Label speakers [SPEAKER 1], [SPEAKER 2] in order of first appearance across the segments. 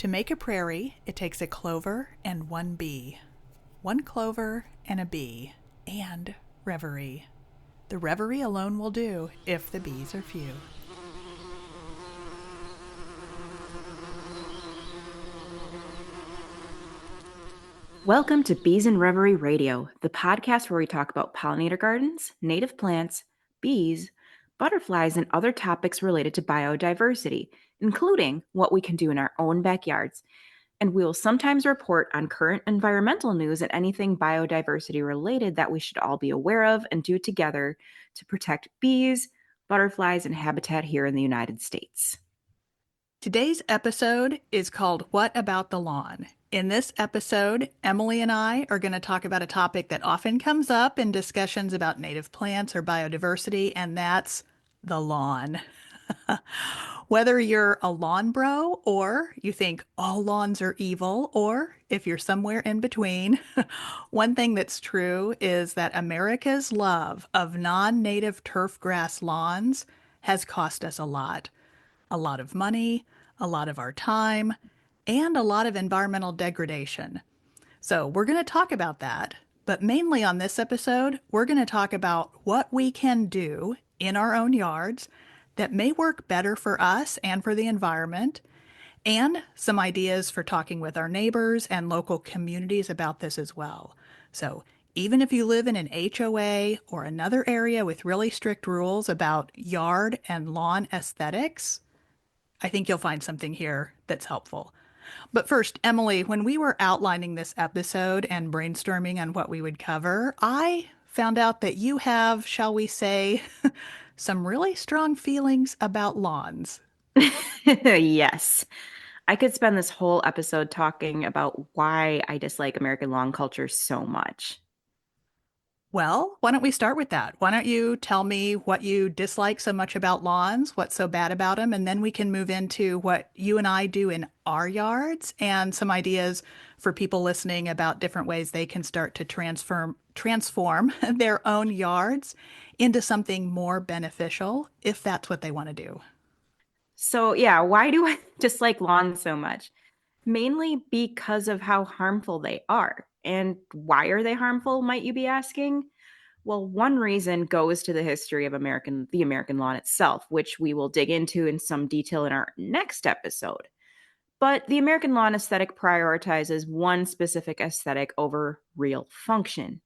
[SPEAKER 1] To make a prairie, it takes a clover and one bee. One clover and a bee, and reverie. The reverie alone will do if the bees are few.
[SPEAKER 2] Welcome to Bees and Reverie Radio, the podcast where we talk about pollinator gardens, native plants, bees, butterflies, and other topics related to biodiversity, including what we can do in our own backyards. And we will sometimes report on current environmental news and anything biodiversity related that we should all be aware of and do together to protect bees, butterflies, and habitat here in the United States.
[SPEAKER 1] Today's episode is called What About the Lawn? In this episode, Emily and I are going to talk about a topic that often comes up in discussions about native plants or biodiversity, and that's the lawn. Whether you're a lawn bro or you think all lawns are evil, or if you're somewhere in between, one thing that's true is that America's love of non-native turf grass lawns has cost us a lot. A lot of money, a lot of our time, and a lot of environmental degradation. So we're going to talk about that, but mainly on this episode, we're going to talk about what we can do in our own yards that may work better for us and for the environment, and some ideas for talking with our neighbors and local communities about this as well. So even if you live in an HOA or another area with really strict rules about yard and lawn aesthetics, I think you'll find something here that's helpful. But first, Emily, when we were outlining this episode and brainstorming on what we would cover, I found out that you have, shall we say, some really strong feelings about lawns.
[SPEAKER 2] Yes. I could spend this whole episode talking about why I dislike American lawn culture so much.
[SPEAKER 1] Well, why don't we start with that? Why don't you tell me what you dislike so much about lawns, what's so bad about them, and then we can move into what you and I do in our yards and some ideas for people listening about different ways they can start to transform their own yards into something more beneficial if that's what they want to do.
[SPEAKER 2] So, yeah, why do I dislike lawns so much? Mainly because of how harmful they are. And why are they harmful, might you be asking? Well, one reason goes to the history of the American lawn itself, which we will dig into in some detail in our next episode. But the American lawn aesthetic prioritizes one specific aesthetic over real function.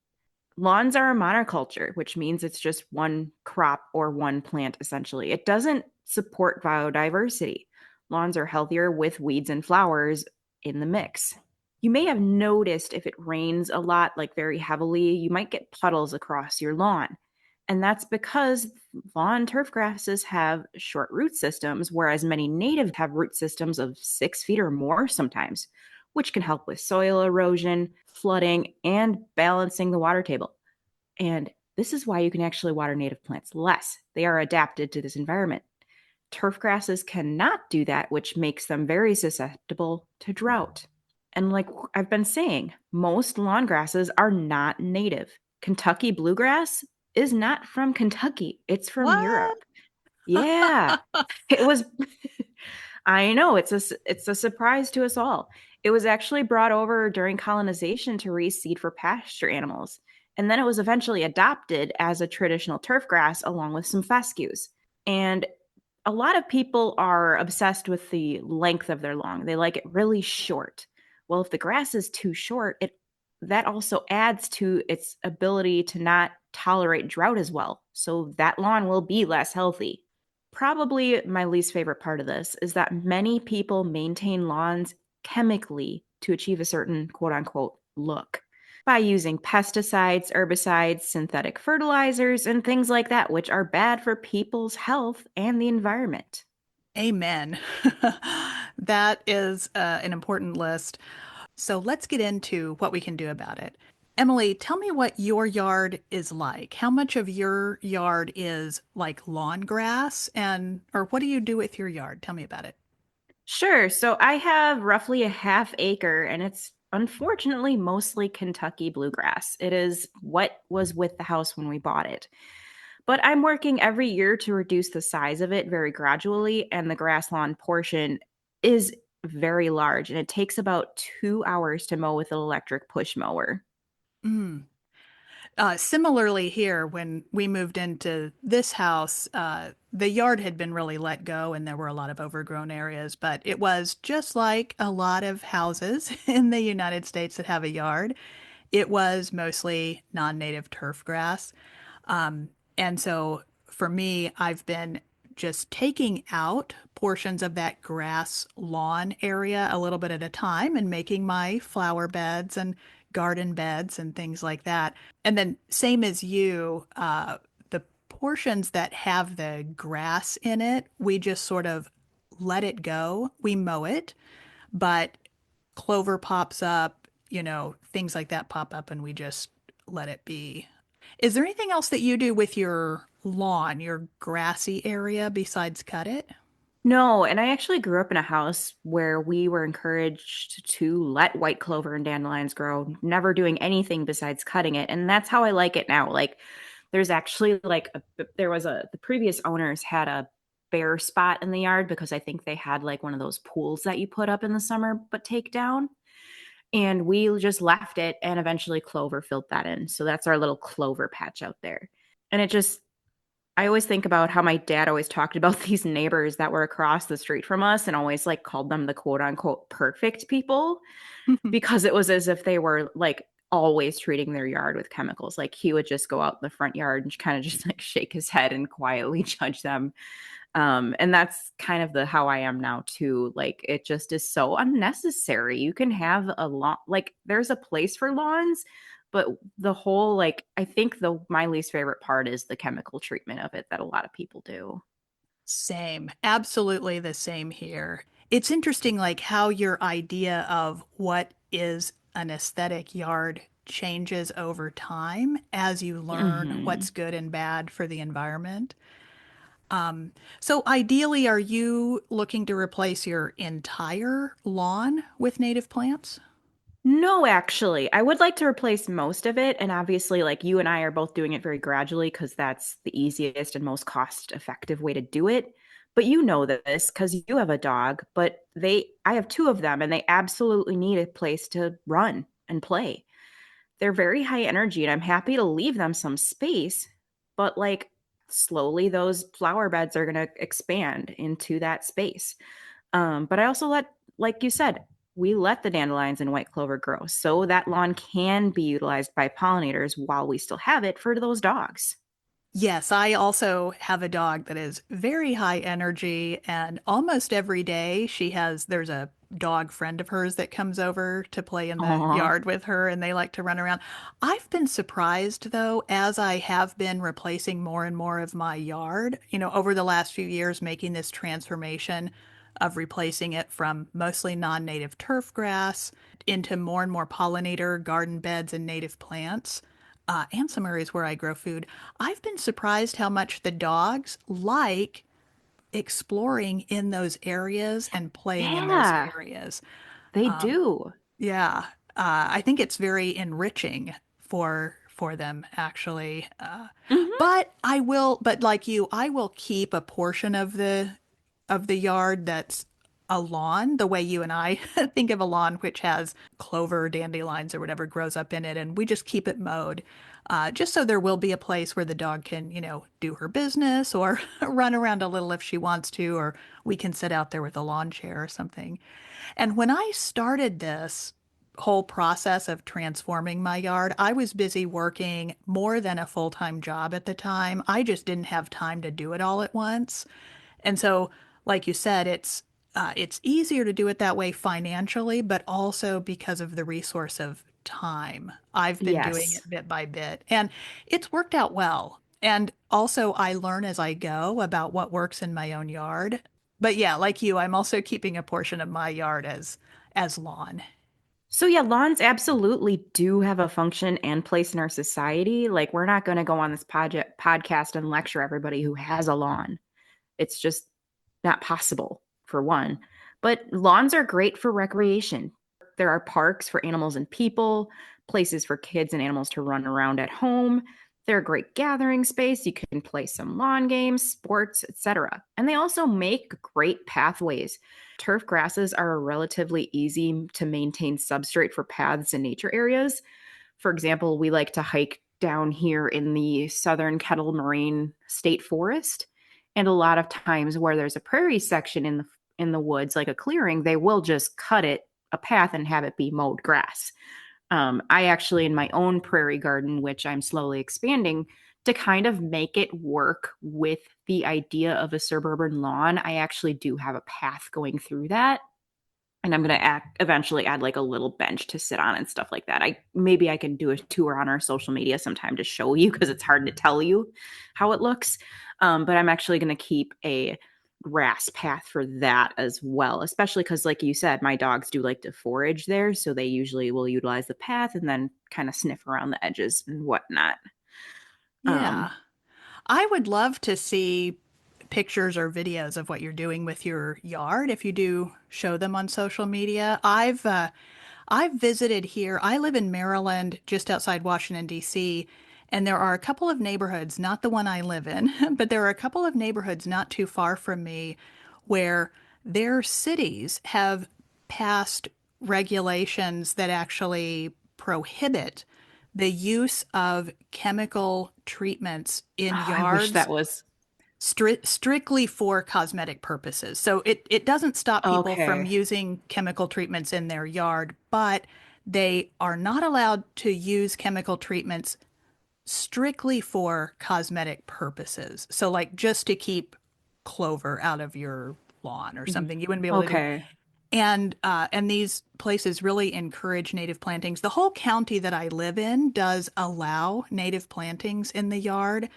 [SPEAKER 2] Lawns are a monoculture, which means it's just one crop or one plant, essentially. It doesn't support biodiversity. Lawns are healthier with weeds and flowers in the mix. You may have noticed if it rains a lot, like very heavily, you might get puddles across your lawn. And that's because lawn turf grasses have short root systems, whereas many native have root systems of 6 feet or more sometimes, which can help with soil erosion, flooding, and balancing the water table. And this is why you can actually water native plants less. They are adapted to this environment. Turf grasses cannot do that, which makes them very susceptible to drought. And like I've been saying, most lawn grasses are not native. Kentucky bluegrass is not from Kentucky, it's from
[SPEAKER 1] What?
[SPEAKER 2] Europe. Yeah, it was. I know it's a surprise to us all. It was actually brought over during colonization to reseed for pasture animals, and then it was eventually adopted as a traditional turf grass along with some fescues. And a lot of people are obsessed with the length of their lawn. They like it really short. Well, if the grass is too short, it that also adds to its ability to not tolerate drought as well. So that lawn will be less healthy. Probably my least favorite part of this is that many people maintain lawns chemically to achieve a certain quote unquote look by using pesticides, herbicides, synthetic fertilizers, and things like that, which are bad for people's health and the environment.
[SPEAKER 1] Amen. That is an important list. So let's get into what we can do about it. Emily, tell me what your yard is like. How much of your yard is like lawn grass and or what do you do with your yard? Tell me about it.
[SPEAKER 2] Sure. So I have roughly a half acre, and it's unfortunately mostly Kentucky bluegrass. It is what was with the house when we bought it. But I'm working every year to reduce the size of it very gradually, and the grass lawn portion is very large, and it takes about 2 hours to mow with an electric push mower.
[SPEAKER 1] Mm. Similarly, here, when we moved into this house, the yard had been really let go and there were a lot of overgrown areas, but it was just like a lot of houses in the United States that have a yard. It was mostly non-native turf grass. Um, and so for me, I've been just taking out portions of that grass lawn area a little bit at a time and making my flower beds and garden beds and things like that. And then, same as you, the portions that have the grass in it, we just sort of let it go. We mow it, but clover pops up, things like that pop up, and we just let it be. Is there anything else that you do with your lawn, your grassy area, besides cut it?
[SPEAKER 2] No, and I actually grew up in a house where we were encouraged to let white clover and dandelions grow, never doing anything besides cutting it. And that's how I like it now. Like there's actually the previous owners had a bare spot in the yard because I think they had like one of those pools that you put up in the summer but take down. And we just left it, and eventually clover filled that in. So that's our little clover patch out there. And I always think about how my dad always talked about these neighbors that were across the street from us and always like called them the quote unquote perfect people because it was as if they were like always treating their yard with chemicals. Like he would just go out in the front yard and kind of just like shake his head and quietly judge them. And that's kind of the how I am now too. Like it just is so unnecessary. You can have a lawn, like there's a place for lawns, but the whole like I think the my least favorite part is the chemical treatment of it that a lot of people do.
[SPEAKER 1] Same. Absolutely the same here. It's interesting, like how your idea of what is an aesthetic yard changes over time as you learn what's
[SPEAKER 2] Hmm.
[SPEAKER 1] good and bad for the environment. So ideally, are you looking to replace your entire lawn with native plants?
[SPEAKER 2] No, actually, I would like to replace most of it. And obviously, like you and I are both doing it very gradually because that's the easiest and most cost effective way to do it. But you know this because you have a dog, but I have two of them and they absolutely need a place to run and play. They're very high energy and I'm happy to leave them some space, but like slowly those flower beds are going to expand into that space. But I also like you said, we let the dandelions and white clover grow so that lawn can be utilized by pollinators while we still have it for those dogs.
[SPEAKER 1] Yes, I also have a dog that is very high energy, and almost every day there's a dog friend of hers that comes over to play in the
[SPEAKER 2] Aw.
[SPEAKER 1] yard with her, and they like to run around. I've been surprised though, as I have been replacing more and more of my yard, over the last few years, making this transformation of replacing it from mostly non-native turf grass into more and more pollinator garden beds and native plants. And some areas where I grow food. I've been surprised how much the dogs like exploring in those areas and playing in those
[SPEAKER 2] Yeah,
[SPEAKER 1] areas.
[SPEAKER 2] they
[SPEAKER 1] Um,
[SPEAKER 2] do.
[SPEAKER 1] yeah, I think it's very enriching for them actually.
[SPEAKER 2] Hmm.
[SPEAKER 1] But like you, I will keep a portion of the yard that's a lawn, the way you and I think of a lawn, which has clover, dandelions, or whatever grows up in it, and we just keep it mowed. Just so there will be a place where the dog can, do her business or run around a little if she wants to, or we can sit out there with a lawn chair or something. And when I started this whole process of transforming my yard, I was busy working more than a full-time job at the time. I just didn't have time to do it all at once. And so, like you said, it's easier to do it that way financially, but also because of the resource of time. I've been doing
[SPEAKER 2] Yes.
[SPEAKER 1] it bit by bit, and it's worked out well. And also, I learn as I go about what works in my own yard. But yeah, like you, I'm also keeping a portion of my yard as lawn.
[SPEAKER 2] So yeah, lawns absolutely do have a function and place in our society. Like we're not going to go on this podcast and lecture everybody who has a lawn. It's just not possible, for one. But lawns are great for recreation. There are parks for animals and people, places for kids and animals to run around at home. They're a great gathering space. You can play some lawn games, sports, etc. And they also make great pathways. turf grasses are a relatively easy to maintain substrate for paths and nature areas. For example, we like to hike down here in the southern Kettle Moraine State Forest. And a lot of times where there's a prairie section in the woods, like a clearing, they will just cut it a path and have it be mowed grass. I actually, in my own prairie garden, which I'm slowly expanding, to kind of make it work with the idea of a suburban lawn, I actually do have a path going through that. And I'm gonna eventually add like a little bench to sit on and stuff like that. I can do a tour on our social media sometime to show you because it's hard to tell you how it looks. But I'm actually gonna keep a grass path for that as well, especially because, like you said, my dogs do like to forage there, so they usually will utilize the path and then kind of sniff around the edges and whatnot.
[SPEAKER 1] Yeah.
[SPEAKER 2] Um,
[SPEAKER 1] I would love to see pictures or videos of what you're doing with your yard if you do show them on social media. I've visited here. I live in Maryland, just outside Washington, D.C., and there are a couple of neighborhoods, not the one I live in, but there are a couple of neighborhoods not too far from me where their cities have passed regulations that actually prohibit the use of chemical treatments in
[SPEAKER 2] oh, I wish
[SPEAKER 1] yards
[SPEAKER 2] that was
[SPEAKER 1] strictly for cosmetic purposes. So it doesn't stop people from
[SPEAKER 2] okay.
[SPEAKER 1] using chemical treatments in their yard, but they are not allowed to use chemical treatments strictly for cosmetic purposes. So like just to keep clover out of your lawn or something, you wouldn't be able to do.
[SPEAKER 2] Okay.
[SPEAKER 1] And these places really encourage native plantings. The whole county that I live in does allow native plantings in the yard.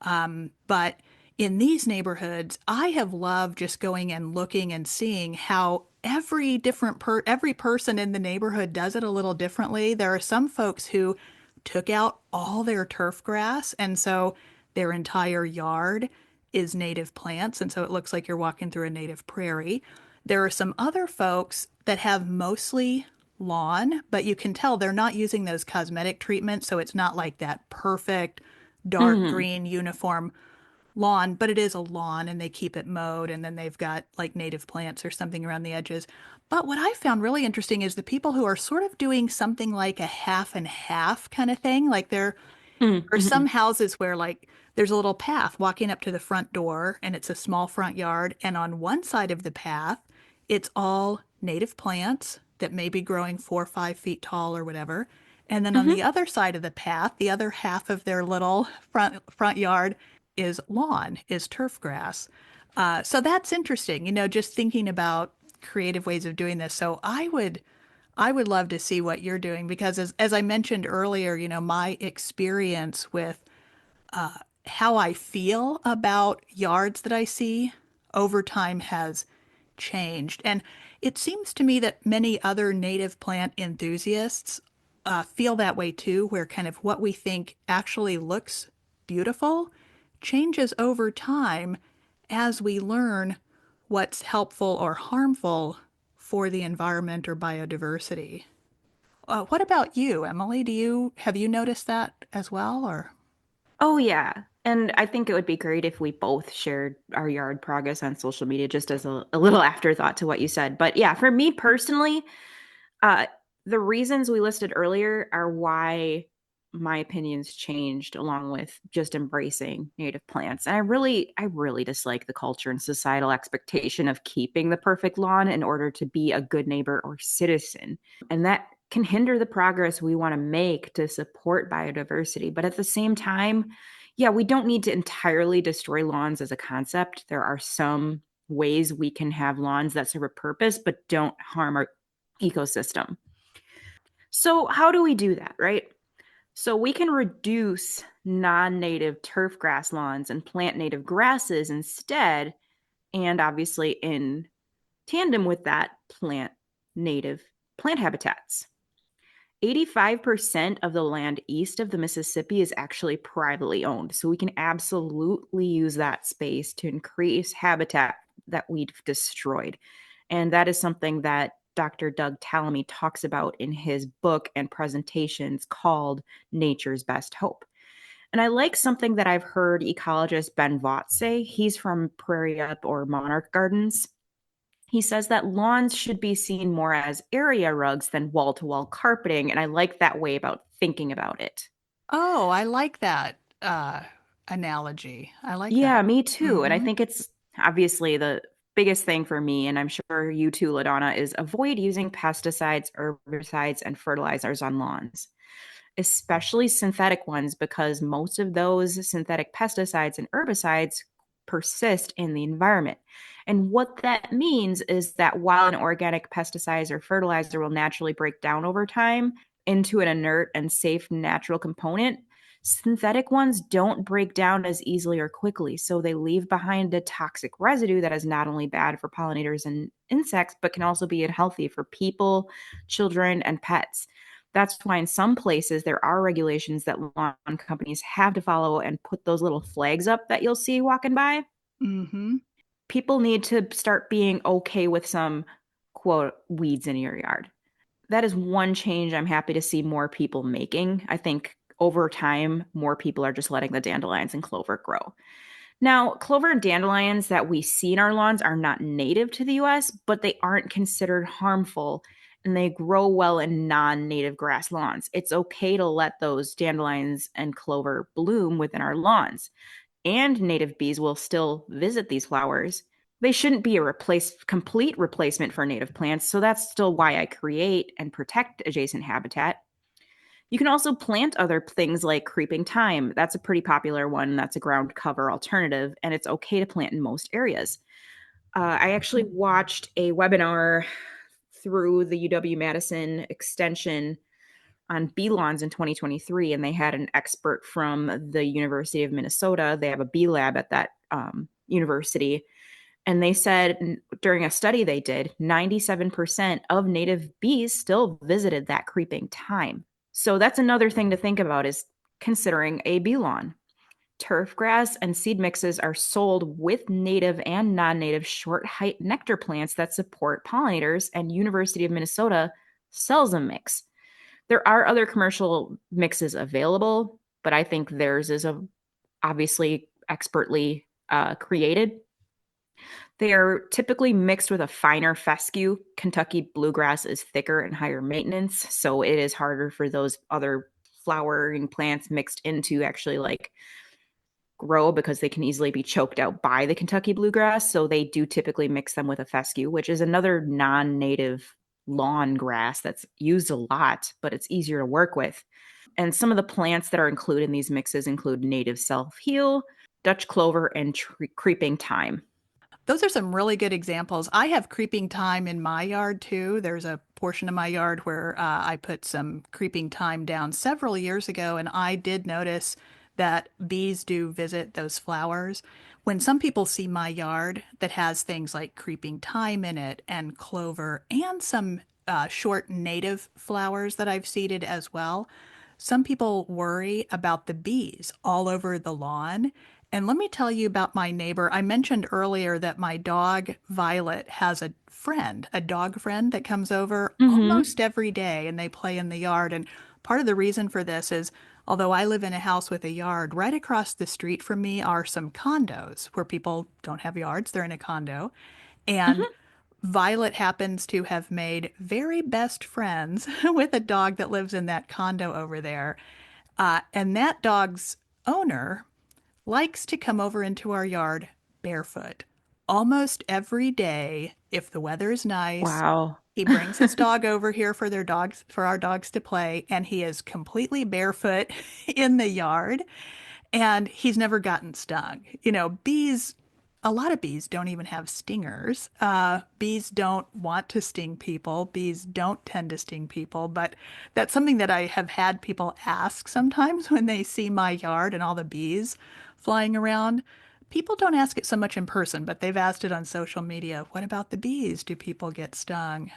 [SPEAKER 1] But in these neighborhoods, I have loved just going and looking and seeing how every person in the neighborhood does it a little differently. There are some folks who took out all their turf grass, and so their entire yard is native plants, and so it looks like you're walking through a native prairie. There are some other folks that have mostly lawn, but you can tell they're not using those cosmetic treatments, so it's not like that perfect dark
[SPEAKER 2] Mhm.
[SPEAKER 1] green uniform lawn, but it is a lawn and they keep it mowed and then they've got like native plants or something around the edges. But what I found really interesting is the people who are sort of doing something like a half and half kind of thing. Like there are some
[SPEAKER 2] Mhm.
[SPEAKER 1] houses where like there's a little path walking up to the front door and it's a small front yard. And on one side of the path, it's all native plants that may be growing 4 or 5 feet tall or whatever. And then on the
[SPEAKER 2] Mhm.
[SPEAKER 1] other side of the path, the other half of their little front yard is lawn, is turf grass. So that's interesting, just thinking about creative ways of doing this. So I would love to see what you're doing because as I mentioned earlier, my experience with how I feel about yards that I see over time has changed. And it seems to me that many other native plant enthusiasts feel that way too, where kind of what we think actually looks beautiful changes over time as we learn what's helpful or harmful for the environment or biodiversity. What about you, Emily? Have you noticed that as well, or?
[SPEAKER 2] Oh, yeah. And I think it would be great if we both shared our yard progress on social media, just as a little afterthought to what you said. But yeah, for me personally, uh, the reasons we listed earlier are why my opinions changed along with just embracing native plants. And I really dislike the culture and societal expectation of keeping the perfect lawn in order to be a good neighbor or citizen. And that can hinder the progress we want to make to support biodiversity. But at the same time, yeah, we don't need to entirely destroy lawns as a concept. There are some ways we can have lawns that serve a purpose but don't harm our ecosystem. So, how do we do that, right? So, we can reduce non native turf grass lawns and plant native grasses instead. And obviously, in tandem with that, plant native plant habitats. 85% of the land east of the Mississippi is actually privately owned. So we can absolutely use that space to increase habitat that we've destroyed. And that is something that Dr. Doug Tallamy talks about in his book and presentations called Nature's Best Hope. And I like something that I've heard ecologist Ben Vaught say. He's from Prairie Up or Monarch Gardens. He says that lawns should be seen more as area rugs than wall to wall carpeting. And I like that way about thinking about it.
[SPEAKER 1] Oh, I like that analogy. I like
[SPEAKER 2] Yeah,
[SPEAKER 1] that.
[SPEAKER 2] me too. And I
[SPEAKER 1] Hmm.
[SPEAKER 2] think it's obviously the biggest thing for me, and I'm sure you too, LaDonna, is avoid using pesticides, herbicides, and fertilizers on lawns, especially synthetic ones, because most of those synthetic pesticides and herbicides persist in the environment. And what that means is that while an organic pesticide or fertilizer will naturally break down over time into an inert and safe natural component, synthetic ones don't break down as easily or quickly. So they leave behind a toxic residue that is not only bad for pollinators and insects, but can also be unhealthy for people, children, and pets. That's why in some places there are regulations that lawn companies have to follow and put those little flags up that you'll see walking by.
[SPEAKER 1] Hmm.
[SPEAKER 2] People need to start being okay with some quote weeds in your yard. That is one change I'm happy to see more people making. I think over time, more people are just letting the dandelions and clover grow. Now, clover and dandelions that we see in our lawns are not native to the US, but they aren't considered harmful and they grow well in non native grass lawns. It's okay to let those dandelions and clover bloom within our lawns, and native bees will still visit these flowers. They shouldn't be a complete replacement for native plants, so that's still why I create and protect adjacent habitat. You can also plant other things like creeping thyme. That's a pretty popular one. That's a ground cover alternative, and it's okay to plant in most areas. I actually watched a webinar through the UW Madison Extension on bee lawns in 2023, and they had an expert from the University of Minnesota. They have a bee lab at that university, and they said during a study they did, 97% of native bees still visited that creeping thyme. So that's another thing to think about is considering a bee lawn. Turf grass and seed mixes are sold with native and non-native short height nectar plants that support pollinators, and University of Minnesota sells a mix. There are other commercial mixes available, but I think theirs is obviously expertly created. They are typically mixed with a finer fescue. Kentucky bluegrass is thicker and higher maintenance, so it is harder for those other flowering plants mixed into actually like grow because they can easily be choked out by the Kentucky bluegrass. So they do typically mix them with a fescue, which is another non-native lawn grass that's used a lot, but it's easier to work with. And some of the plants that are included in these mixes include native self-heal, Dutch clover, and creeping thyme.
[SPEAKER 1] Those are some really good examples. I have creeping thyme in my yard too. There's a portion of my yard where I put some creeping thyme down several years ago, and I did notice that bees do visit those flowers. When some people see my yard that has things like creeping thyme in it and clover and some short native flowers that I've seeded as well, some people worry about the bees all over the lawn. And let me tell you about my neighbor. I mentioned earlier that my dog Violet has a friend, a dog friend that comes over
[SPEAKER 2] Mm-hmm.
[SPEAKER 1] almost every day and they play in the yard. And part of the reason for this is although I live in a house with a yard, right across the street from me are some condos where people don't have yards, they're in a condo. And
[SPEAKER 2] Mm-hmm.
[SPEAKER 1] Violet happens to have made very best friends with a dog that lives in that condo over there. And that dog's owner likes to come over into our yard barefoot almost every day if the weather is nice.
[SPEAKER 2] Wow.
[SPEAKER 1] He brings his dog over here for their dogs, for our dogs to play, and he is completely barefoot in the yard and he's never gotten stung. You know, bees, a lot of bees don't even have stingers. Bees don't want to sting people. Bees don't tend to sting people, but that's something that I have had people ask sometimes when they see my yard and all the bees flying around. People don't ask it so much in person, but they've asked it on social media. What about the bees? Do people get stung?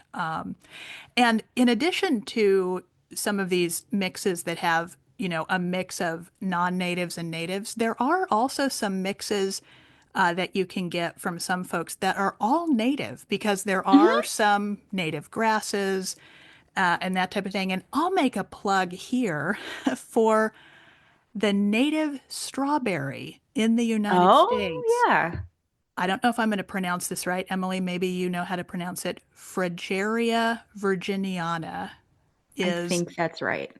[SPEAKER 1] And in addition to some of these mixes that have, you know, a mix of non-natives and natives, there are also some mixes that you can get from some folks that are all native because there are
[SPEAKER 2] Mm-hmm.
[SPEAKER 1] some native grasses and that type of thing. And I'll make a plug here for the native strawberry in the United
[SPEAKER 2] Oh,
[SPEAKER 1] States.
[SPEAKER 2] yeah.
[SPEAKER 1] I don't know if I'm going to pronounce this right. Emily, maybe you know how to pronounce it. Frigeria virginiana
[SPEAKER 2] I
[SPEAKER 1] is
[SPEAKER 2] think that's right.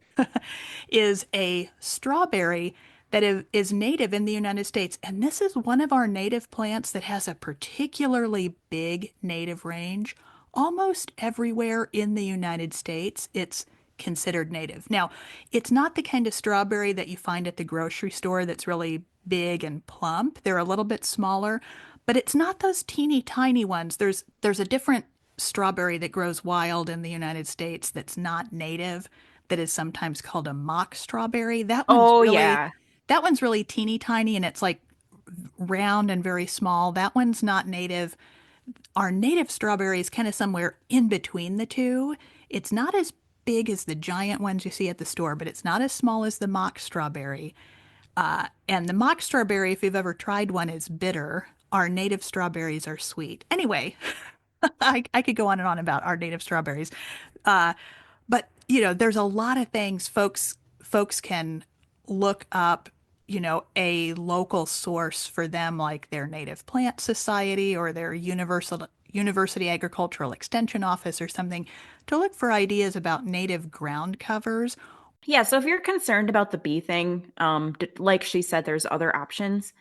[SPEAKER 1] is a strawberry that is native in the United States. And this is one of our native plants that has a particularly big native range. Almost everywhere in the United States, it's considered native. Now, it's not the kind of strawberry that you find at the grocery store that's really big and plump. They're a little bit smaller, but it's not those teeny tiny ones. There's a different strawberry that grows wild in the United States that's not native that is sometimes called a mock strawberry.
[SPEAKER 2] Oh, yeah.
[SPEAKER 1] That one's really teeny tiny and it's like round and very small. That one's not native. Our native strawberry is kind of somewhere in between the two. It's not as big as the giant ones you see at the store, but it's not as small as the mock strawberry. And the mock strawberry, if you've ever tried one, is bitter. Our native strawberries are sweet. Anyway, I could go on and on about our native strawberries. Uh, but there's a lot of things folks can look up, a local source for them, like their Native Plant Society or their University Agricultural Extension Office or something, to look for ideas about native ground covers.
[SPEAKER 2] Yeah, so if you're concerned about the bee thing, like she said, there's other options.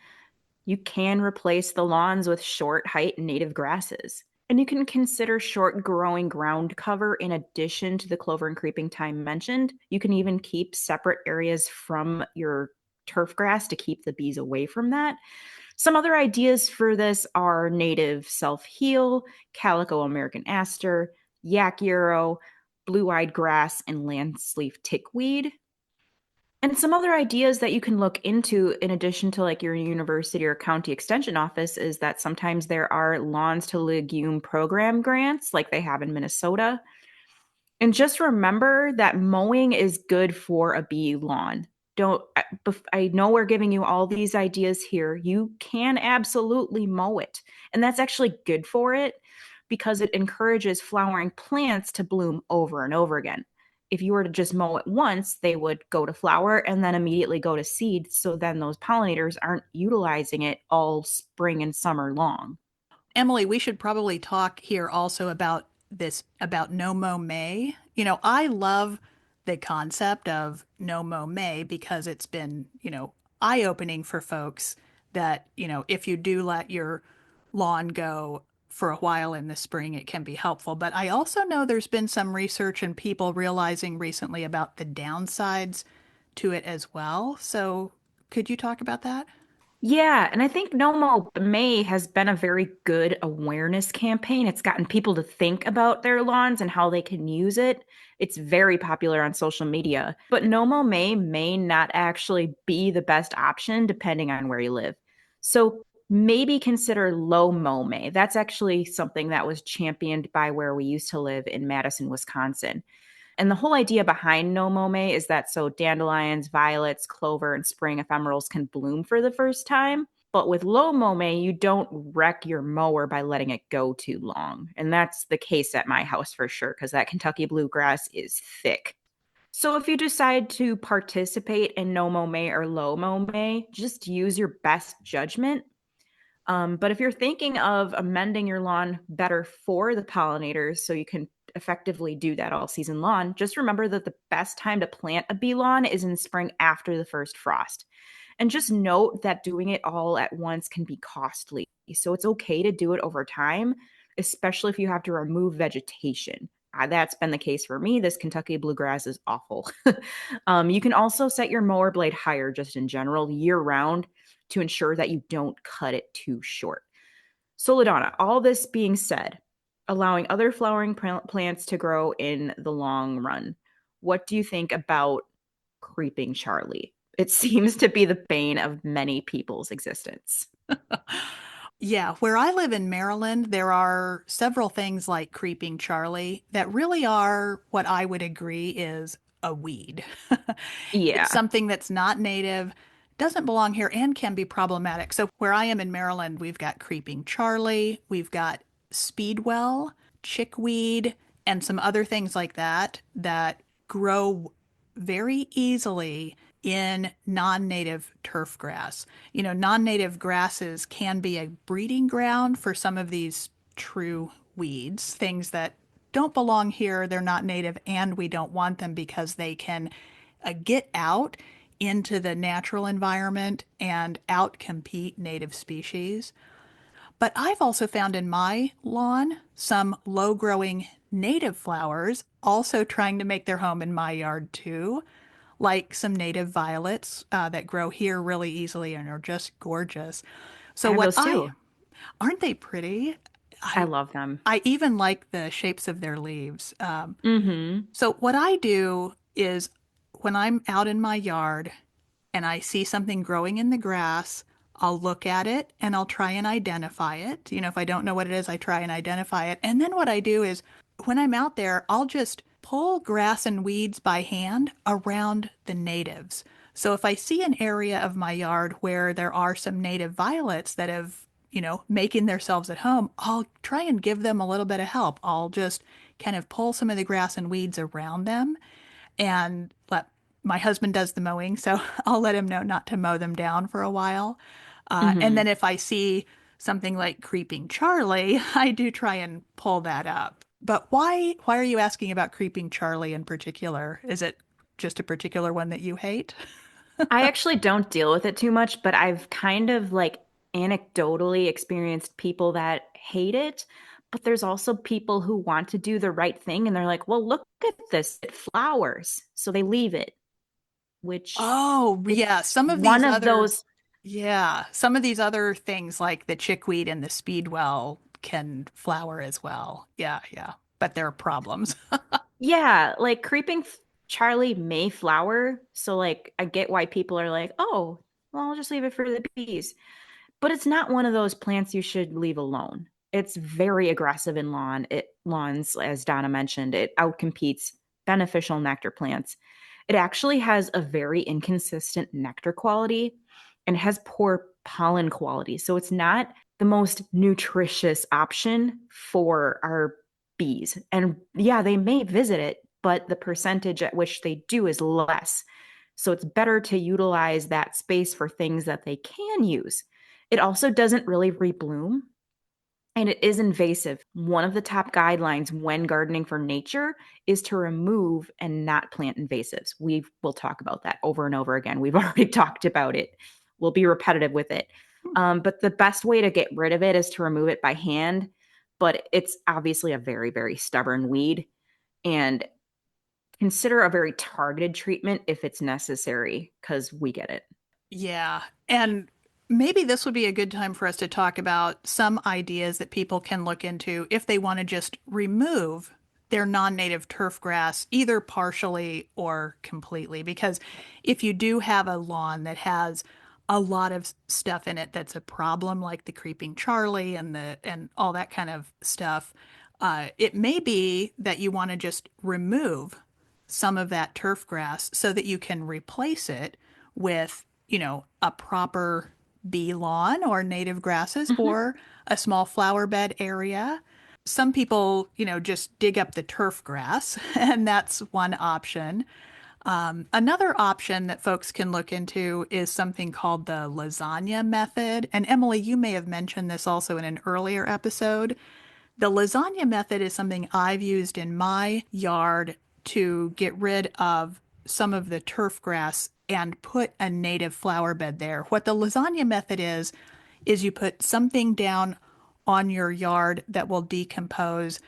[SPEAKER 2] You can replace the lawns with short height native grasses. And you can consider short growing ground cover in addition to the clover and creeping thyme mentioned. You can even keep separate areas from your turf grass to keep the bees away from that. Some other ideas for this are native self heal, calico American aster, yak yarrow, blue eyed grass, and landsleaf tickweed. And some other ideas that you can look into in addition to like your university or county extension office is that sometimes there are lawns to legume program grants like they have in Minnesota. And just remember that mowing is good for a bee lawn. Don't I know we're giving you all these ideas here. You can absolutely mow it. And that's actually good for it because it encourages flowering plants to bloom over and over again. If you were to just mow it once, they would go to flower and then immediately go to seed. So then those pollinators aren't utilizing it all spring and summer long.
[SPEAKER 1] Emily, we should probably talk here also about about no mow May. I love the concept of no mow May because it's been, eye-opening for folks that, if you do let your lawn go for a while in the spring, it can be helpful. But I also know there's been some research and people realizing recently about the downsides to it as well. So could you talk about that?
[SPEAKER 2] Yeah, and I think No Mo May has been a very good awareness campaign. It's gotten people to think about their lawns and how they can use it. It's very popular on social media. But No Mo may not actually be the best option depending on where you live. So maybe consider Low Mo May. That's actually something that was championed by where we used to live in Madison, Wisconsin. And the whole idea behind no mow is that so dandelions, violets, clover, and spring ephemerals can bloom for the first time. But with low mow you don't wreck your mower by letting it go too long. And that's the case at my house for sure, because that Kentucky bluegrass is thick. So if you decide to participate in no mow or low mow just use your best judgment. But if you're thinking of amending your lawn better for the pollinators so you can effectively do that all season long, just remember that the best time to plant a bee lawn is in spring after the first frost. And just note that doing it all at once can be costly. So it's okay to do it over time, especially if you have to remove vegetation. That's been the case for me. This Kentucky bluegrass is awful. You can also set your mower blade higher just in general year round to ensure that you don't cut it too short. So, LaDonna, all this being said, allowing other flowering plants to grow in the long run, what do you think about creeping Charlie? It seems to be the bane of many people's existence.
[SPEAKER 1] Yeah, where I live in Maryland, there are several things like Creeping Charlie that really are what I would agree is a weed. It's
[SPEAKER 2] Yeah.
[SPEAKER 1] something that's not native, doesn't belong here, and can be problematic. So, where I am in Maryland, we've got Creeping Charlie, we've got Speedwell, chickweed, and some other things like that that grow very easily in non-native turf grass. Non-native grasses can be a breeding ground for some of these true weeds, things that don't belong here, they're not native, and we don't want them because they can get out into the natural environment and outcompete native species. But I've also found in my lawn some low growing native flowers also trying to make their home in my yard too, like some native violets that grow here really easily and are just gorgeous.
[SPEAKER 2] I
[SPEAKER 1] So
[SPEAKER 2] have
[SPEAKER 1] what
[SPEAKER 2] those
[SPEAKER 1] I
[SPEAKER 2] too.
[SPEAKER 1] aren't they pretty?
[SPEAKER 2] I
[SPEAKER 1] I
[SPEAKER 2] love them.
[SPEAKER 1] I even like the shapes of their leaves.
[SPEAKER 2] Mm-hmm.
[SPEAKER 1] So what I do is when I'm out in my yard and I see something growing in the grass, I'll look at it and I'll try and identify it. If I don't know what it is, I try and identify it. And then what I do is when I'm out there, I'll just pull grass and weeds by hand around the natives. So if I see an area of my yard where there are some native violets that have, making themselves at home, I'll try and give them a little bit of help. I'll just kind of pull some of the grass and weeds around them and let my husband does the mowing, so I'll let him know not to mow them down for a while. And
[SPEAKER 2] Mm-hmm.
[SPEAKER 1] then if I see something like creeping Charlie, I do try and pull that up. But why are you asking about creeping Charlie in particular? Is it just a particular one that you hate?
[SPEAKER 2] I actually don't deal with it too much, but I've kind of like anecdotally experienced people that hate it. But there's also people who want to do the right thing and they're like, well, look at this, it flowers. So they leave it, which
[SPEAKER 1] Oh, yeah,
[SPEAKER 2] it's
[SPEAKER 1] some of
[SPEAKER 2] one
[SPEAKER 1] these
[SPEAKER 2] of
[SPEAKER 1] other
[SPEAKER 2] those.
[SPEAKER 1] yeah, some of these other things like the chickweed and the speedwell can flower as well. Yeah, yeah. But there are problems.
[SPEAKER 2] Yeah, like Charlie Mayflower. So like I get why people are like, "Oh, well, I'll just leave it for the bees." But it's not one of those plants you should leave alone. It's very aggressive in lawns, as Donna mentioned. It outcompetes beneficial nectar plants. It actually has a very inconsistent nectar quality and has poor pollen quality. So it's not the most nutritious option for our bees. And yeah, they may visit it, but the percentage at which they do is less. So it's better to utilize that space for things that they can use. It also doesn't really rebloom and it is invasive. One of the top guidelines when gardening for nature is to remove and not plant invasives. We will talk about that over and over again. We've already talked about it. We'll be repetitive with it. But the best way to get rid of it is to remove it by hand. But it's obviously a very, very stubborn weed. And consider a very targeted treatment if it's necessary, because we get it.
[SPEAKER 1] Yeah. And maybe this would be a good time for us to talk about some ideas that people can look into if they want to just remove their non-native turf grass, either partially or completely. Because if you do have a lawn that has a lot of stuff in it that's a problem, like the creeping Charlie and all that kind of stuff, it may be that you want to just remove some of that turf grass so that you can replace it with, a proper bee lawn or native grasses
[SPEAKER 2] Mhm.
[SPEAKER 1] or a small flower bed area. Some people, just dig up the turf grass, and that's one option. Another option that folks can look into is something called the lasagna method. And Emily, you may have mentioned this also in an earlier episode. The lasagna method is something I've used in my yard to get rid of some of the turf grass and put a native flower bed there. What the lasagna method is you put something down on your yard that will decompose,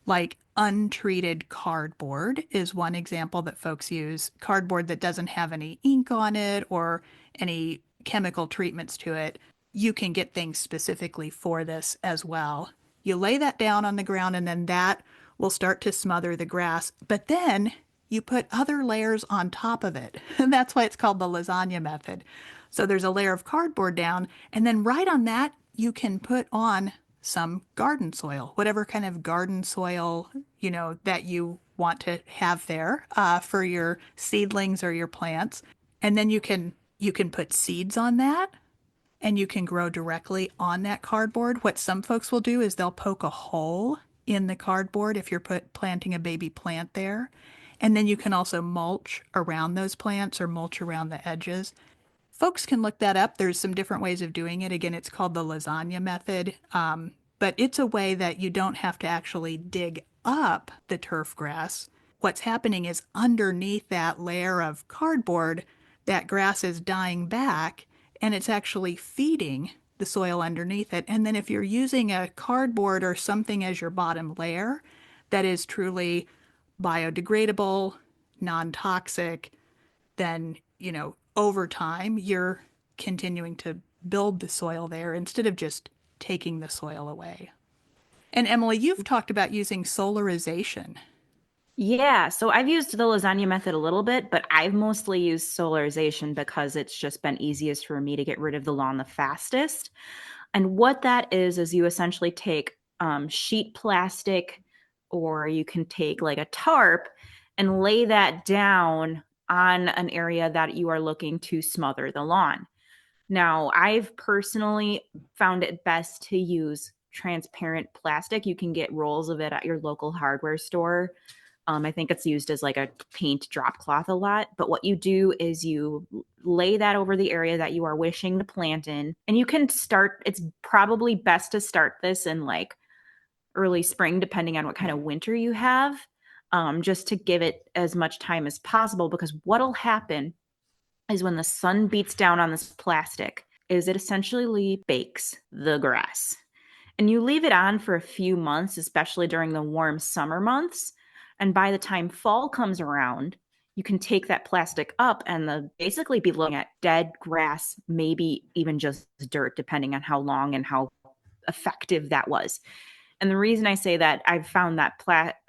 [SPEAKER 1] like untreated cardboard is one example that folks use. Cardboard that doesn't have any ink on it or any chemical treatments to it. You can get things specifically for this as well. You lay that down on the ground and then that will start to smother the grass. But then you put other layers on top of it. And that's why it's called the lasagna method. So there's a layer of cardboard down, and then right on that, you can put on some garden soil, whatever kind of garden soil, that you want to have there for your seedlings or your plants. And then you can put seeds on that and you can grow directly on that cardboard. What some folks will do is they'll poke a hole in the cardboard if you're planting a baby plant there. And then you can also mulch around those plants or mulch around the edges. Folks can look that up. There's some different ways of doing it. Again, it's called the lasagna method. But it's a way that you don't have to actually dig up the turf grass. What's happening is underneath that layer of cardboard, that grass is dying back and it's actually feeding the soil underneath it. And then if you're using a cardboard or something as your bottom layer that is truly biodegradable, non-toxic, then, over time, you're continuing to build the soil there instead of just taking the soil away. And Emily, you've talked about using solarization.
[SPEAKER 2] Yeah, so I've used the lasagna method a little bit, but I've mostly used solarization because it's just been easiest for me to get rid of the lawn the fastest. And what that is you essentially take sheet plastic, or you can take like a tarp and lay that down on an area that you are looking to smother the lawn. Now, I've personally found it best to use transparent plastic. You can get rolls of it at your local hardware store. I think it's used as like a paint drop cloth a lot. But what you do is you lay that over the area that you are wishing to plant in. And you can start, it's probably best to start this in like early spring, depending on what kind of winter you have, just to give it as much time as possible. Because what'll happen is when the sun beats down on this plastic, is it essentially bakes the grass. And you leave it on for a few months, especially during the warm summer months. And by the time fall comes around, you can take that plastic up and basically be looking at dead grass, maybe even just dirt, depending on how long and how effective that was. And the reason I say that I've found that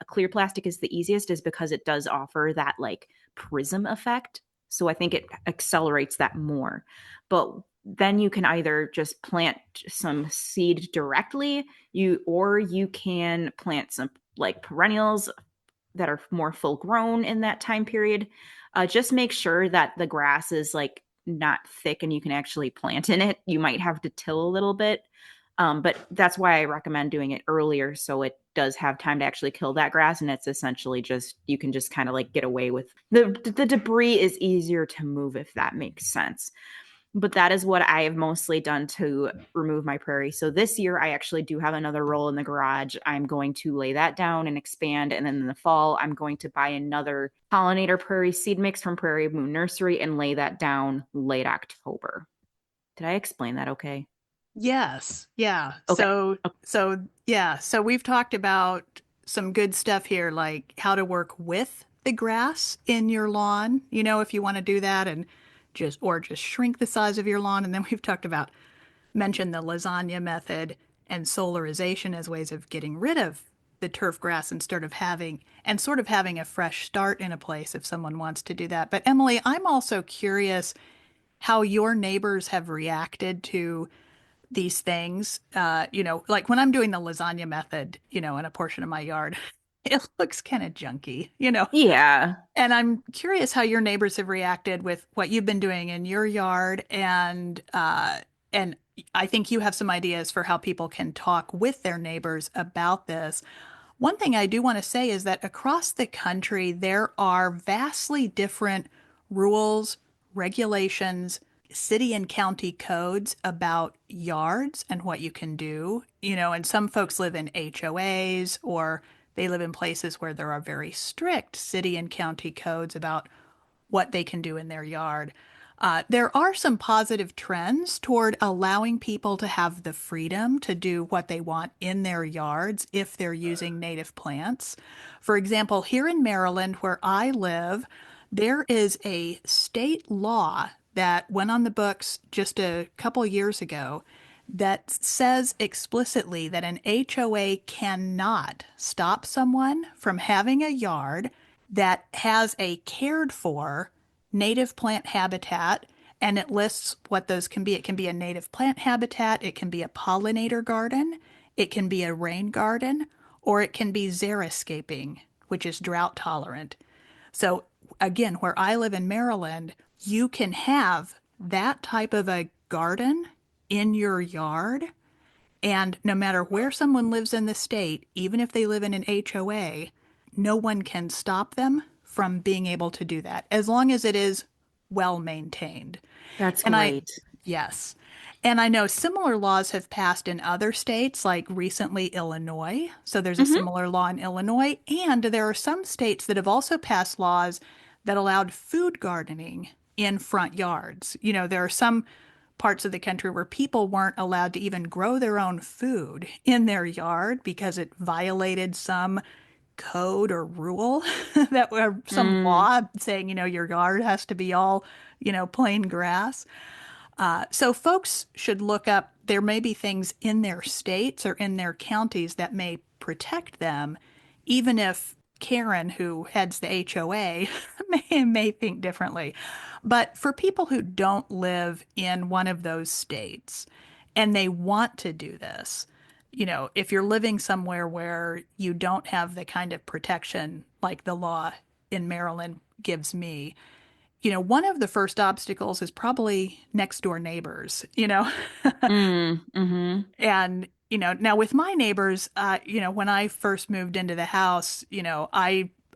[SPEAKER 2] clear plastic is the easiest is because it does offer that like prism effect. So I think it accelerates that more. But then you can either just plant some seed directly, or you can plant some like perennials that are more full grown in that time period. Just make sure that the grass is like not thick and you can actually plant in it. You might have to till a little bit. But that's why I recommend doing it earlier, so it does have time to actually kill that grass. And it's essentially just, you can just kind of like get away with the debris is easier to move, if that makes sense. But that is what I have mostly done to remove my prairie. So this year, I actually do have another roll in the garage. I'm going to lay that down and expand. And then in the fall, I'm going to buy another pollinator prairie seed mix from Prairie Moon Nursery and lay that down late October. Did I explain that okay?
[SPEAKER 1] Yes. Yeah.
[SPEAKER 2] Okay.
[SPEAKER 1] So we've talked about some good stuff here, like how to work with the grass in your lawn, if you want to do that and just shrink the size of your lawn. And then we've talked about mentioned the lasagna method and solarization as ways of getting rid of the turf grass instead of having a fresh start in a place if someone wants to do that. But Emily, I'm also curious how your neighbors have reacted to these things. Like when I'm doing the lasagna method, in a portion of my yard, it looks kind of junky.
[SPEAKER 2] Yeah.
[SPEAKER 1] And I'm curious how your neighbors have reacted with what you've been doing in your yard, and I think you have some ideas for how people can talk with their neighbors about this. One thing I do want to say is that across the country, there are vastly different rules, regulations, city and county codes about yards and what you can do. And some folks live in HOAs or they live in places where there are very strict city and county codes about what they can do in their yard. There are some positive trends toward allowing people to have the freedom to do what they want in their yards if they're using native plants. For example, here in Maryland, where I live, there is a state law that went on the books just a couple years ago that says explicitly that an HOA cannot stop someone from having a yard that has a cared for native plant habitat, and it lists what those can be. It can be a native plant habitat, it can be a pollinator garden, it can be a rain garden, or it can be xeriscaping, which is drought tolerant. So, again, where I live in Maryland, you can have that type of a garden in your yard. And no matter where someone lives in the state, even if they live in an HOA, no one can stop them from being able to do that, as long as it is well maintained.
[SPEAKER 2] That's
[SPEAKER 1] And I,
[SPEAKER 2] great.
[SPEAKER 1] yes. And I know similar laws have passed in other states, like recently Illinois. So there's a
[SPEAKER 2] Hmm.
[SPEAKER 1] similar law in Illinois. And there are some states that have also passed laws that allowed food gardening in front yards. There are some parts of the country where people weren't allowed to even grow their own food in their yard because it violated some code or rule that were some
[SPEAKER 2] Mm,
[SPEAKER 1] law saying, your yard has to be all, plain grass. So folks should look up, there may be things in their states or in their counties that may protect them, even if Karen, who heads the HOA, may think differently. But for people who don't live in one of those states and they want to do this, if you're living somewhere where you don't have the kind of protection like the law in Maryland gives me, one of the first obstacles is probably next door neighbors.
[SPEAKER 2] mm-hmm.
[SPEAKER 1] And, now with my neighbors, when I first moved into the house,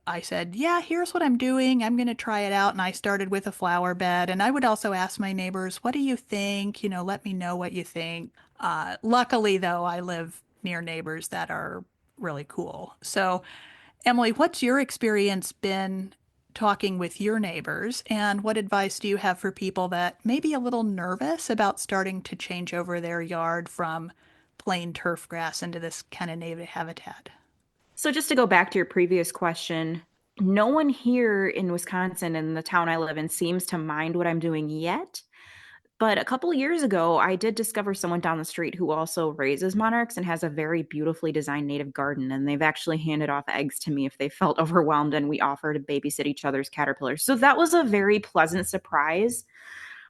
[SPEAKER 1] I said, yeah, here's what I'm doing. I'm going to try it out. And I started with a flower bed. And I would also ask my neighbors, what do you think? Let me know what you think. Luckily, though, I live near neighbors that are really cool. So, Emily, what's your experience been talking with your neighbors, and what advice do you have for people that may be a little nervous about starting to change over their yard from plain turf grass into this kind of native habitat?
[SPEAKER 2] So just to go back to your previous question, no one here in Wisconsin, in the town I live in, seems to mind what I'm doing yet. But a couple years ago, I did discover someone down the street who also raises monarchs and has a very beautifully designed native garden. And they've actually handed off eggs to me if they felt overwhelmed, and we offer to babysit each other's caterpillars. So that was a very pleasant surprise.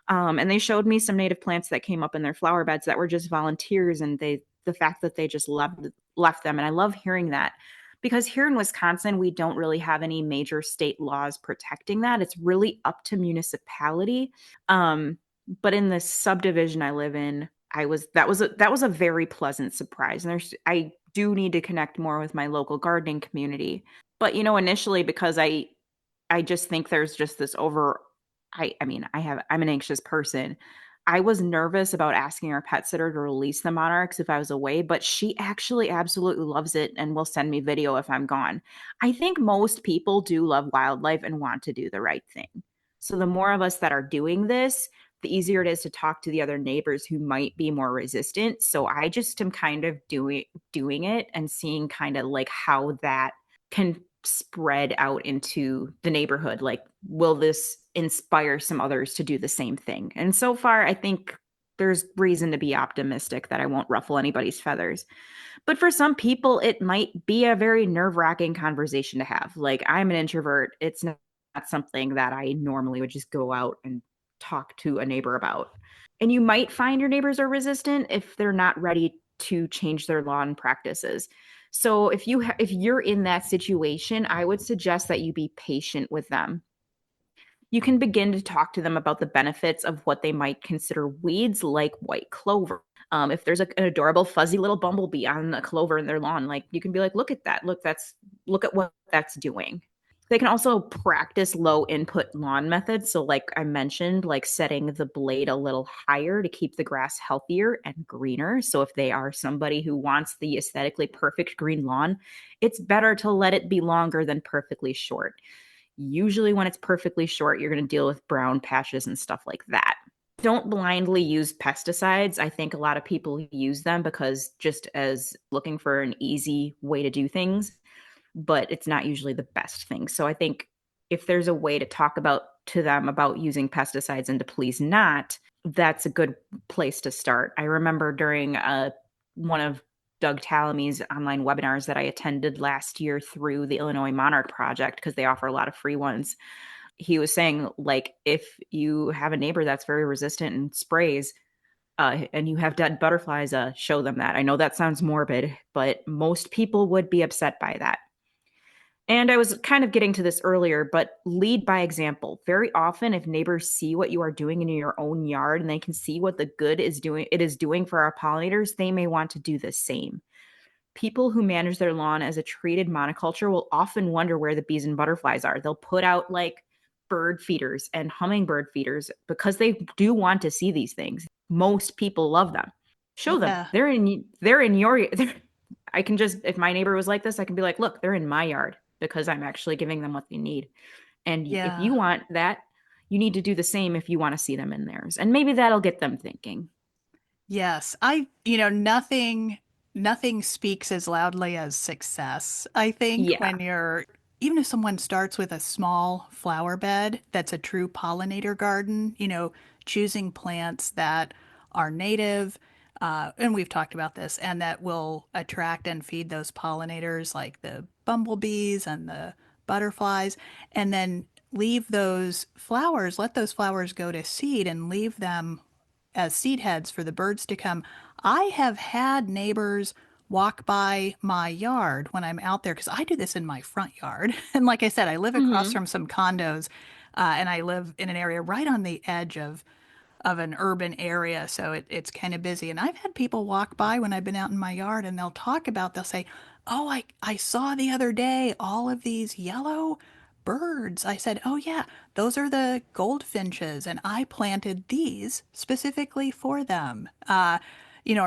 [SPEAKER 2] And they showed me some native plants that came up in their flower beds that were just volunteers, and the fact that they just left them. And I love hearing that because here in Wisconsin, we don't really have any major state laws protecting that. It's really up to municipality. Um, but in the subdivision I live in, that was a very pleasant surprise. And I do need to connect more with my local gardening community. But initially because I just think there's just this over I mean, I'm an anxious person. I was nervous about asking our pet sitter to release the monarchs if I was away, but she actually absolutely loves it and will send me video if I'm gone. I think most people do love wildlife and want to do the right thing. So the more of us that are doing this, the easier it is to talk to the other neighbors who might be more resistant. So I just am kind of doing it and seeing kind of like how that can spread out into the neighborhood. Like, will this inspire some others to do the same thing? And so far, I think there's reason to be optimistic that I won't ruffle anybody's feathers. But for some people, it might be a very nerve wracking conversation to have. Like, I'm an introvert, it's not something that I normally would just go out and talk to a neighbor about. And you might find your neighbors are resistant if they're not ready to change their lawn practices. So if you're in that situation, I would suggest that you be patient with them. You can begin to talk to them about the benefits of what they might consider weeds like white clover. If there's an adorable fuzzy little bumblebee on a clover in their lawn, like you can be like, look at that. Look at what that's doing. They can also practice low input lawn methods. So, like I mentioned, like setting the blade a little higher to keep the grass healthier and greener. So, if they are somebody who wants the aesthetically perfect green lawn, it's better to let it be longer than perfectly short. Usually, when it's perfectly short, you're going to deal with brown patches and stuff like that. Don't blindly use pesticides. I think a lot of people use them because just as looking for an easy way to do things, but it's not usually the best thing. So I think if there's a way to talk about to them about using pesticides and to please not, that's a good place to start. I remember during one of Doug Talamy's online webinars that I attended last year through the Illinois Monarch Project, because they offer a lot of free ones. He was saying, like, if you have a neighbor that's very resistant and sprays, and you have dead butterflies, show them that. I know that sounds morbid, but most people would be upset by that. And I was kind of getting to this earlier, but lead by example. Very often, if neighbors see what you are doing in your own yard and they can see what the good is doing, it is doing for our pollinators, they may want to do the same. People who manage their lawn as a treated monoculture will often wonder where the bees and butterflies are. They'll put out like bird feeders and hummingbird feeders because they do want to see these things. Most people love them. Show them.
[SPEAKER 1] Yeah.
[SPEAKER 2] They're in your I can just, if my neighbor was like this, I can be like, "Look, they're in my yard because I'm actually giving them what they need." And if
[SPEAKER 1] Yeah.
[SPEAKER 2] you want that, you need to do the same if you want to see them in theirs. And maybe that'll get them thinking.
[SPEAKER 1] Yes. Nothing speaks as loudly as success. I think
[SPEAKER 2] Yeah.
[SPEAKER 1] when even if someone starts with a small flower bed that's a true pollinator garden, choosing plants that are native, and we've talked about this, and that will attract and feed those pollinators like the bumblebees and the butterflies, and then let those flowers go to seed and leave them as seed heads for the birds to come. I have had neighbors walk by my yard when I'm out there because I do this in my front yard. And like I said, I live across
[SPEAKER 2] Hmm.
[SPEAKER 1] from some condos, and I live in an area right on the edge of an urban area, so it's kind of busy. And I've had people walk by when I've been out in my yard and they'll say, "Oh, I saw the other day all of these yellow birds." I said, "Oh yeah, those are the goldfinches, and I planted these specifically for them." Or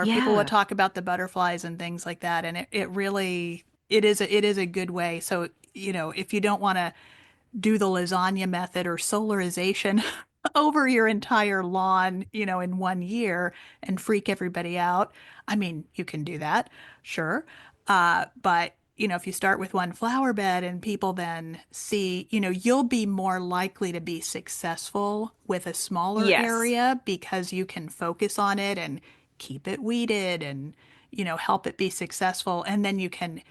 [SPEAKER 1] people would
[SPEAKER 2] Yeah.
[SPEAKER 1] talk about the butterflies and things like that, and it really it is a good way. So, if you don't want to do the lasagna method or solarization over your entire lawn, in 1 year and freak everybody out. I mean, you can do that, sure. But, if you start with one flower bed and people then see, you'll be more likely to be successful with a smaller
[SPEAKER 2] Yes.
[SPEAKER 1] area because you can focus on it and keep it weeded and, help it be successful. And then you can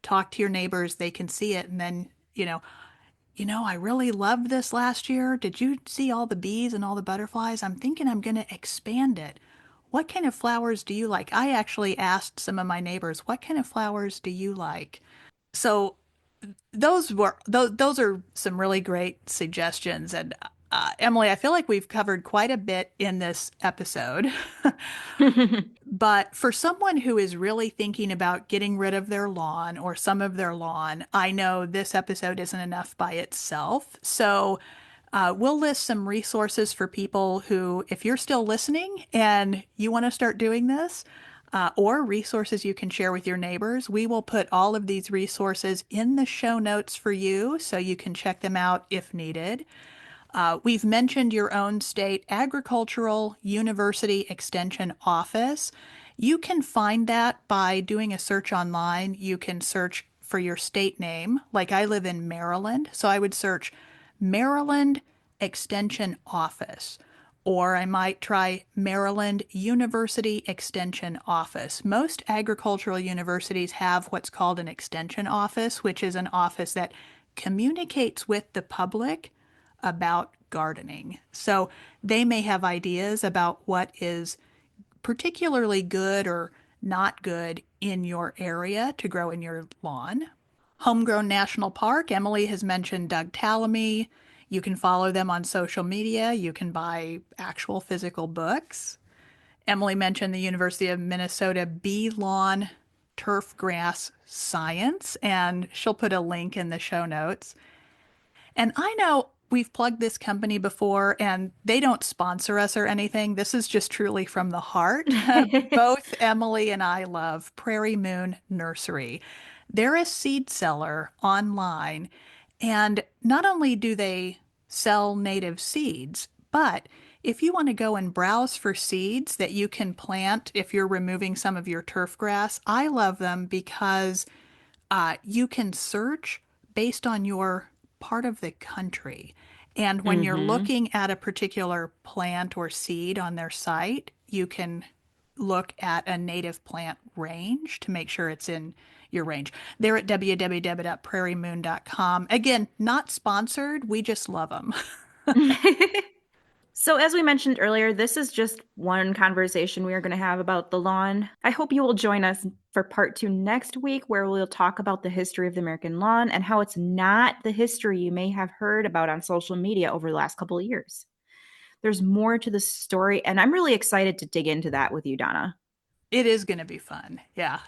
[SPEAKER 1] talk to your neighbors, they can see it, and then, I really loved this last year. Did you see all the bees and all the butterflies? I'm thinking I'm going to expand it. What kind of flowers do you like? I actually asked some of my neighbors, what kind of flowers do you like? So those are some really great suggestions. And Emily, I feel like we've covered quite a bit in this episode. But for someone who is really thinking about getting rid of their lawn or some of their lawn, I know this episode isn't enough by itself. So we'll list some resources for people who, if you're still listening and you want to start doing this, or resources you can share with your neighbors, we will put all of these resources in the show notes for you so you can check them out if needed. We've mentioned your own state agricultural university extension office. You can find that by doing a search online. You can search for your state name. Like I live in Maryland, so I would search Maryland Extension Office. Or I might try Maryland University Extension Office. Most agricultural universities have what's called an extension office, which is an office that communicates with the public about gardening. So they may have ideas about what is particularly good or not good in your area to grow in your lawn. Homegrown National Park, Emily has mentioned Doug Tallamy. You can follow them on social media. You can buy actual physical books. Emily mentioned the University of Minnesota Bee Lawn Turf Grass Science, and she'll put a link in the show notes. And I know we've plugged this company before and they don't sponsor us or anything. This is just truly from the heart. Both Emily and I love Prairie Moon Nursery. They're a seed seller online. And not only do they sell native seeds, but if you want to go and browse for seeds that you can plant if you're removing some of your turf grass, I love them because you can search based on your part of the country. And when you're
[SPEAKER 2] Hmm.
[SPEAKER 1] looking at a particular plant or seed on their site, you can look at a native plant range to make sure it's in your range. They're at www.prairiemoon.com. Again, not sponsored. We just love them.
[SPEAKER 2] So, as we mentioned earlier, this is just one conversation we are going to have about the lawn. I hope you will join us for part two next week, where we'll talk about the history of the American lawn and how it's not the history you may have heard about on social media over the last couple of years. There's more to the story, and I'm really excited to dig into that with you, Donna.
[SPEAKER 1] It is going to be fun. Yeah.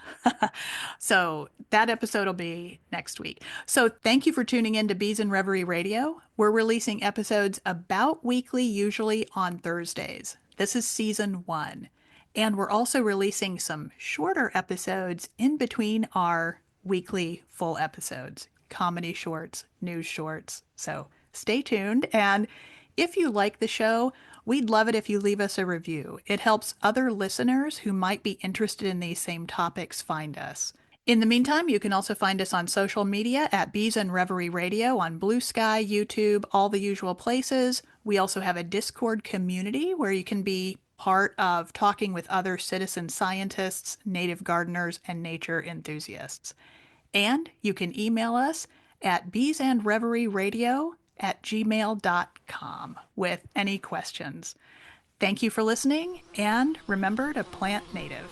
[SPEAKER 1] So that episode will be next week. So thank you for tuning in to Bees and Reverie Radio. We're releasing episodes about weekly, usually on Thursdays. This is season 1. And we're also releasing some shorter episodes in between our weekly full episodes, comedy shorts, news shorts. So stay tuned. And if you like the show, we'd love it if you leave us a review. It helps other listeners who might be interested in these same topics find us. In the meantime, you can also find us on social media at Bees and Reverie Radio on Blue Sky, YouTube, all the usual places. We also have a Discord community where you can be part of talking with other citizen scientists, native gardeners, and nature enthusiasts. And you can email us at beesandreverieradio@gmail.com with any questions. Thank you for listening, and remember to plant native.